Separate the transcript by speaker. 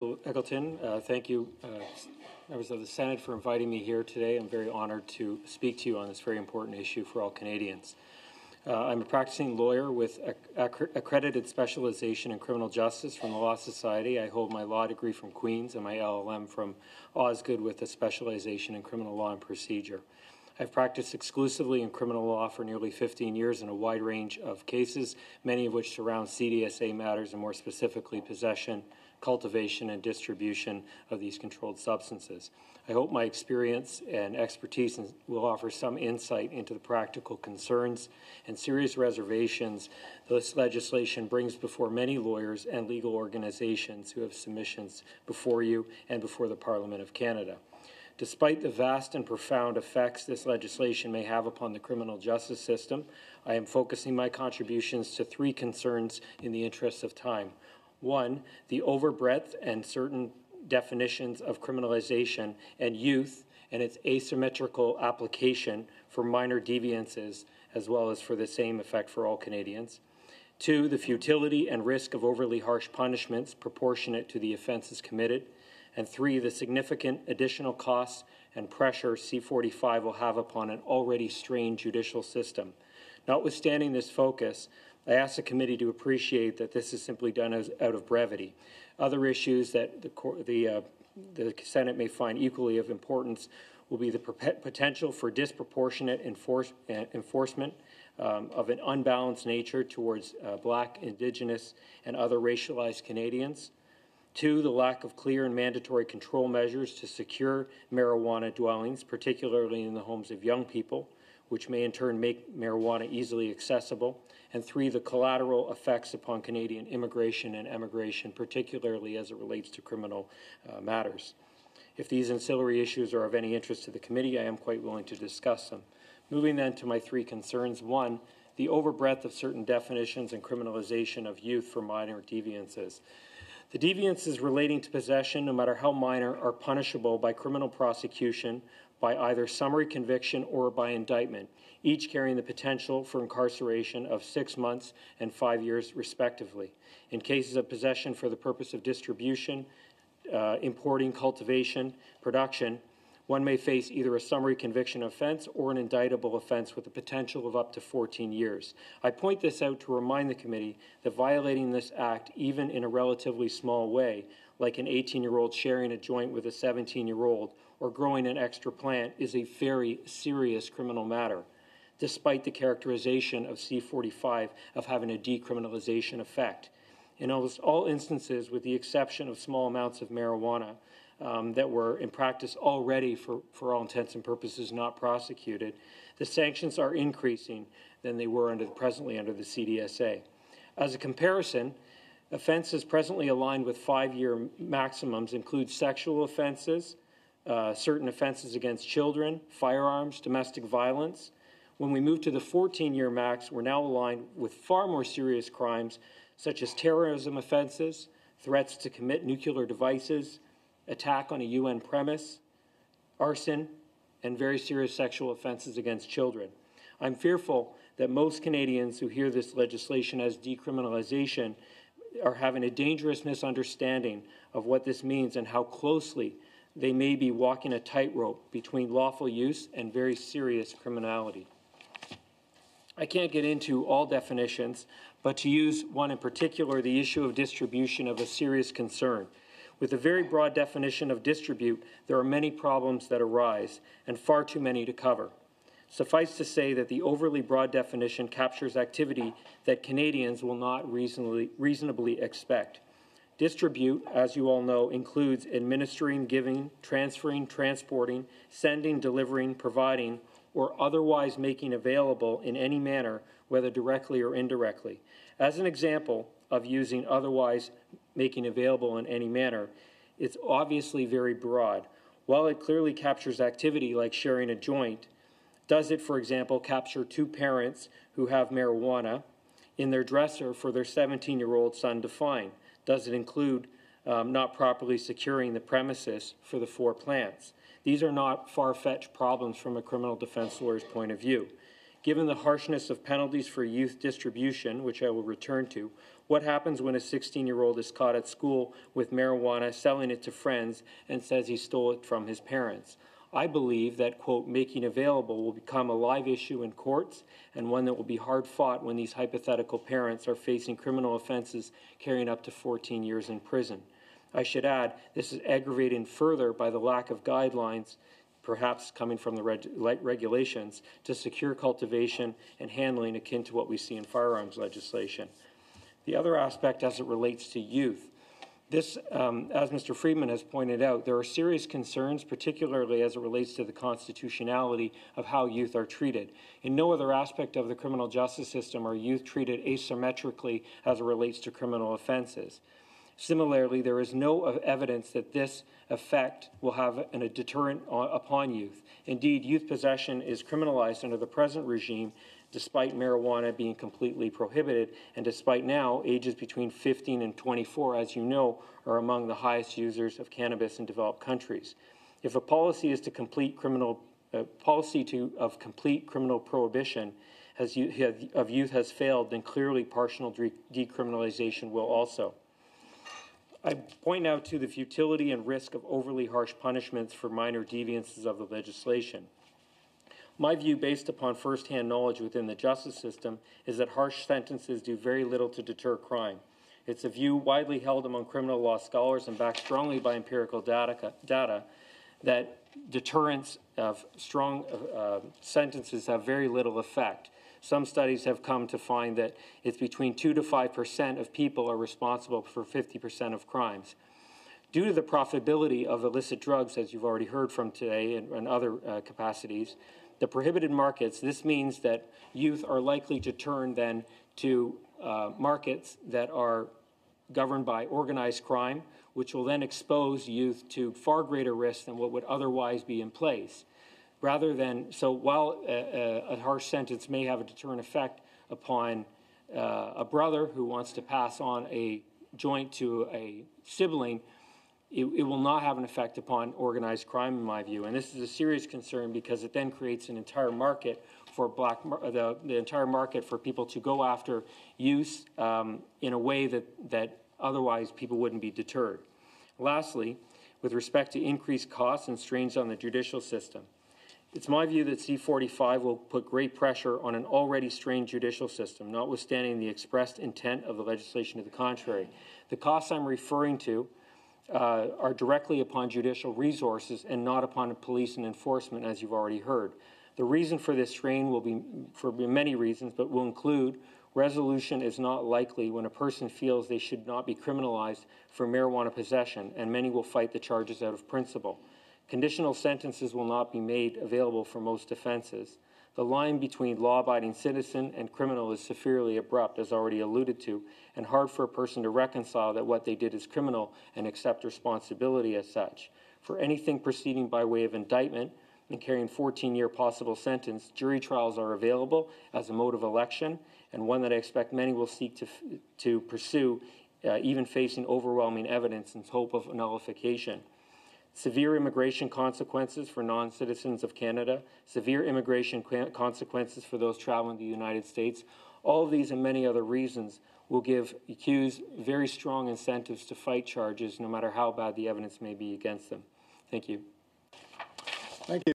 Speaker 1: Eggleton. Thank you, members of the Senate, for inviting me here today. I'm very honored to speak to you on this very important issue for all Canadians. I'm a practicing lawyer with accredited specialization in criminal justice from the Law Society. I hold my law degree from Queen's and my LLM from Osgoode with a specialization in criminal law and procedure. I've practiced exclusively in criminal law for nearly 15 years in a wide range of cases, many of which surround CDSA matters and more specifically possession, cultivation, and distribution of these controlled substances. I hope my experience and expertise will offer some insight into the practical concerns and serious reservations this legislation brings before many lawyers and legal organizations who have submissions before you and before the Parliament of Canada. Despite the vast and profound effects this legislation may have upon the criminal justice system, I am focusing my contributions to three concerns in the interest of time. One, the overbreadth and certain definitions of criminalization and youth and its asymmetrical application for minor deviances, as well as for the same effect for all Canadians. Two, the futility and risk of overly harsh punishments proportionate to the offences committed. And three, the significant additional costs and pressure C-45 will have upon an already strained judicial system. Notwithstanding this focus, I ask the committee to appreciate that this is simply done out of brevity. Other issues that the Senate may find equally of importance will be the potential for disproportionate enforcement of an unbalanced nature towards Black, Indigenous, and other racialized Canadians. Two, the lack of clear and mandatory control measures to secure marijuana dwellings, particularly in the homes of young people, which may in turn make marijuana easily accessible. And three, the collateral effects upon Canadian immigration and emigration, particularly as it relates to criminal matters. If these ancillary issues are of any interest to the committee, I am quite willing to discuss them. Moving then to my three concerns. One, the overbreadth of certain definitions and criminalization of youth for minor deviances. The deviances relating to possession, no matter how minor, are punishable by criminal prosecution, by either summary conviction or by indictment, each carrying the potential for incarceration of 6 months and 5 years, respectively. In cases of possession for the purpose of distribution, importing, cultivation, production, one may face either a summary conviction offense or an indictable offense with the potential of up to 14 years. I point this out to remind the committee that violating this act, even in a relatively small way, like an 18-year-old sharing a joint with a 17-year-old or growing an extra plant, is a very serious criminal matter, despite the characterization of C-45 of having a decriminalization effect. In almost all instances, with the exception of small amounts of marijuana, that were in practice already, for all intents and purposes, not prosecuted, the sanctions are increasing than they were presently under the CDSA. As a comparison, offences presently aligned with 5-year maximums include sexual offences, certain offences against children, firearms, domestic violence. When we move to the 14-year max, we're now aligned with far more serious crimes such as terrorism offences, threats to commit nuclear devices, attack on a UN premise, arson, and very serious sexual offences against children. I'm fearful that most Canadians who hear this legislation as decriminalization are having a dangerous misunderstanding of what this means and how closely they may be walking a tightrope between lawful use and very serious criminality. I can't get into all definitions, but to use one in particular, the issue of distribution of a serious concern. With a very broad definition of distribute, there are many problems that arise, and far too many to cover. Suffice to say that the overly broad definition captures activity that Canadians will not reasonably expect. Distribute, as you all know, includes administering, giving, transferring, transporting, sending, delivering, providing, or otherwise making available in any manner, whether directly or indirectly. As an example of using otherwise making available in any manner, it's obviously very broad. While it clearly captures activity like sharing a joint, does it, for example, capture two parents who have marijuana in their dresser for their 17-year-old son to find? Does it include not properly securing the premises for the 4 plants? These are not far-fetched problems from a criminal defense lawyer's point of view. Given the harshness of penalties for youth distribution, which I will return to, What happens when a 16-year-old is caught at school with marijuana, selling it to friends, and says he stole it from his parents? I believe that, quote, making available will become a live issue in courts and one that will be hard fought when these hypothetical parents are facing criminal offenses carrying up to 14 years in prison. I should add, this is aggravated further by the lack of guidelines, perhaps coming from the regulations, to secure cultivation and handling akin to what we see in firearms legislation. The other aspect as it relates to youth. This, as Mr. Friedman has pointed out, there are serious concerns, particularly as it relates to the constitutionality of how youth are treated. In no other aspect of the criminal justice system are youth treated asymmetrically as it relates to criminal offenses. Similarly, there is no evidence that this effect will have a deterrent upon youth. Indeed, youth possession is criminalized under the present regime, despite marijuana being completely prohibited, and despite now ages between 15 and 24, as you know, are among the highest users of cannabis in developed countries. If a policy is to complete criminal of complete criminal prohibition of youth has failed, then clearly partial decriminalization will also. I point now to the futility and risk of overly harsh punishments for minor deviances of the legislation. My view, based upon first-hand knowledge within the justice system, is that harsh sentences do very little to deter crime. It's a view widely held among criminal law scholars and backed strongly by empirical data that deterrence of strong sentences have very little effect. Some studies have come to find that it's between 2 to 5% of people are responsible for 50% of crimes. Due to the profitability of illicit drugs, as you've already heard from today and other capacities, the prohibited markets, this means that youth are likely to turn then to markets that are governed by organized crime, which will then expose youth to far greater risks than what would otherwise be in place. Rather than, so while a harsh sentence may have a deterrent effect upon a brother who wants to pass on a joint to a sibling, it will not have an effect upon organized crime, in my view. And this is a serious concern because it then creates an entire market for the entire market for people to go after use in a way that otherwise people wouldn't be deterred. Lastly, with respect to increased costs and strains on the judicial system, it's my view that C-45 will put great pressure on an already strained judicial system, notwithstanding the expressed intent of the legislation to the contrary. The costs I'm referring to are directly upon judicial resources and not upon police and enforcement, as you've already heard. The reason for this strain will be for many reasons, but will include resolution is not likely when a person feels they should not be criminalized for marijuana possession, and many will fight the charges out of principle. Conditional sentences will not be made available for most offenses. The line between law-abiding citizen and criminal is severely abrupt, as already alluded to, and hard for a person to reconcile that what they did is criminal and accept responsibility as such. For anything proceeding by way of indictment and carrying 14-year possible sentence, jury trials are available as a mode of election, and one that I expect many will seek to pursue, even facing overwhelming evidence in hope of nullification. Severe immigration consequences for non-citizens of Canada, severe immigration consequences for those traveling to the United States. All of these and many other reasons will give accused very strong incentives to fight charges, no matter how bad the evidence may be against them. Thank you.
Speaker 2: Thank you.